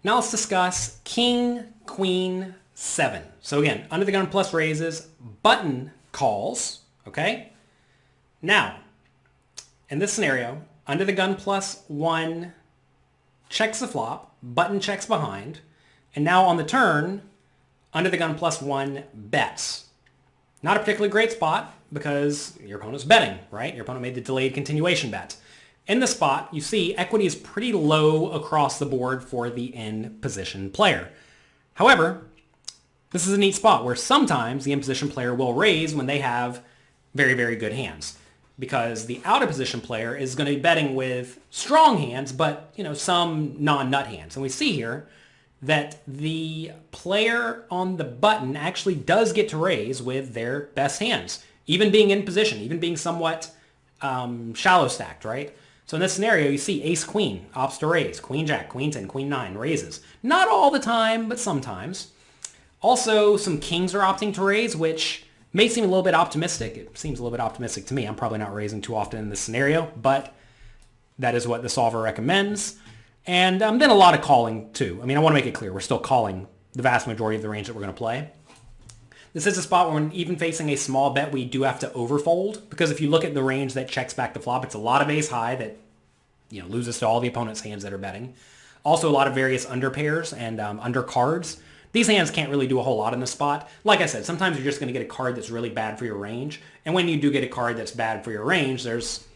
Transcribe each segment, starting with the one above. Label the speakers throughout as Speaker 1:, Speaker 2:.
Speaker 1: Now let's discuss king, queen, 7. So again, under the gun plus raises, button calls, okay? Now, in this scenario, under the gun plus 1 checks the flop, button checks behind, and now on the turn, under the gun plus 1 bets. Not a particularly great spot because your opponent's betting, right? Your opponent made the delayed continuation bet. In the spot, you see equity is pretty low across the board for the in position player. However, this is a neat spot where sometimes the in position player will raise when they have very, very good hands, because the out of position player is going to be betting with strong hands, but some non-nut hands. And we see here that the player on the button actually does get to raise with their best hands, even being in position, even being somewhat shallow stacked, right? So in this scenario, you see ace queen opts to raise, queen jack, queen 10, queen 9 raises. Not all the time, but sometimes. Also, some kings are opting to raise, which may seem a little bit optimistic. It seems a little bit optimistic to me. I'm probably not raising too often in this scenario, but that is what the solver recommends. And then a lot of calling too. I mean, I want to make it clear, we're still calling the vast majority of the range that we're going to play. This is a spot where, when even facing a small bet, we do have to overfold, because if you look at the range that checks back the flop, it's a lot of ace high that loses to all the opponent's hands that are betting. Also a lot of various under pairs and under cards. These hands can't really do a whole lot in this spot. Like I said, sometimes you're just going to get a card that's really bad for your range. And when you do get a card that's bad for your range, there's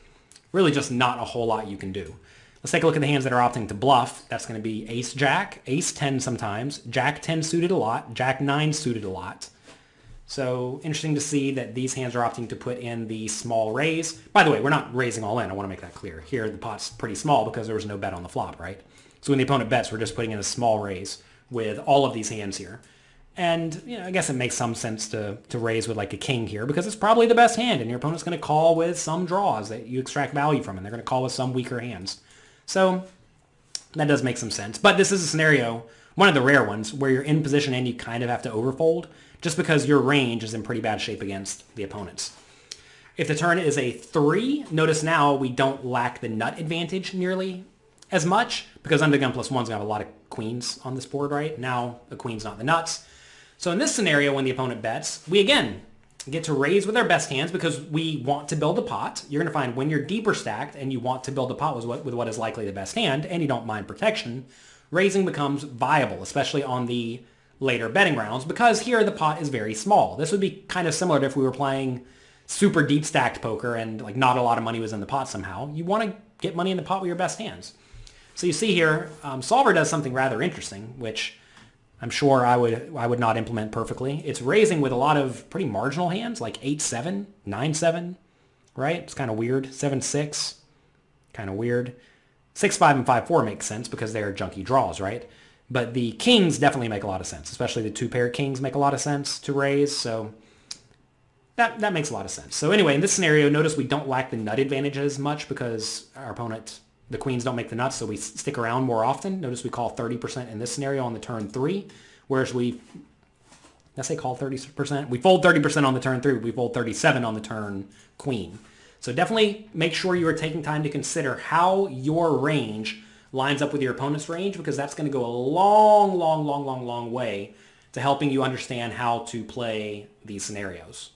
Speaker 1: really just not a whole lot you can do. Let's take a look at the hands that are opting to bluff. That's going to be ace jack, ace 10 sometimes, jack 10 suited a lot, jack 9 suited a lot. So interesting to see that these hands are opting to put in the small raise. By the way, we're not raising all in. I want to make that clear. Here, the pot's pretty small because there was no bet on the flop, right? So when the opponent bets, we're just putting in a small raise with all of these hands here. And I guess it makes some sense to raise with like a king here, because it's probably the best hand, and your opponent's going to call with some draws that you extract value from, and they're going to call with some weaker hands. So that does make some sense. But this is a scenario, one of the rare ones, where you're in position and you kind of have to overfold, just because your range is in pretty bad shape against the opponents. If the turn is a 3, notice now we don't lack the nut advantage nearly as much, because under gun plus 1's going to have a lot of queens on this board, right? Now the queen's not the nuts. So in this scenario, when the opponent bets, we again get to raise with our best hands because we want to build a pot. You're going to find when you're deeper stacked and you want to build a pot with what is likely the best hand, and you don't mind protection, raising becomes viable, especially on the later betting rounds, because here the pot is very small. This would be kind of similar to if we were playing super deep stacked poker and like not a lot of money was in the pot somehow. You want to get money in the pot with your best hands. So you see here, solver does something rather interesting, which I'm sure I would not implement perfectly. It's raising with a lot of pretty marginal hands, like 8-7, 9-7, right? It's kind of weird. 7-6, kind of weird. 6-5 and 5-4 makes sense because they're junky draws, right? But the kings definitely make a lot of sense, especially the two-pair kings make a lot of sense to raise, so that makes a lot of sense. So anyway, in this scenario, notice we don't lack the nut advantage as much because our opponent, the queens, don't make the nuts, so we stick around more often. Notice we call 30% in this scenario on the turn 3, whereas let's say call 30%. We fold 30% on the turn 3, we fold 37 on the turn queen. So definitely make sure you are taking time to consider how your range lines up with your opponent's range, because that's going to go a long, long, long, long, long way to helping you understand how to play these scenarios.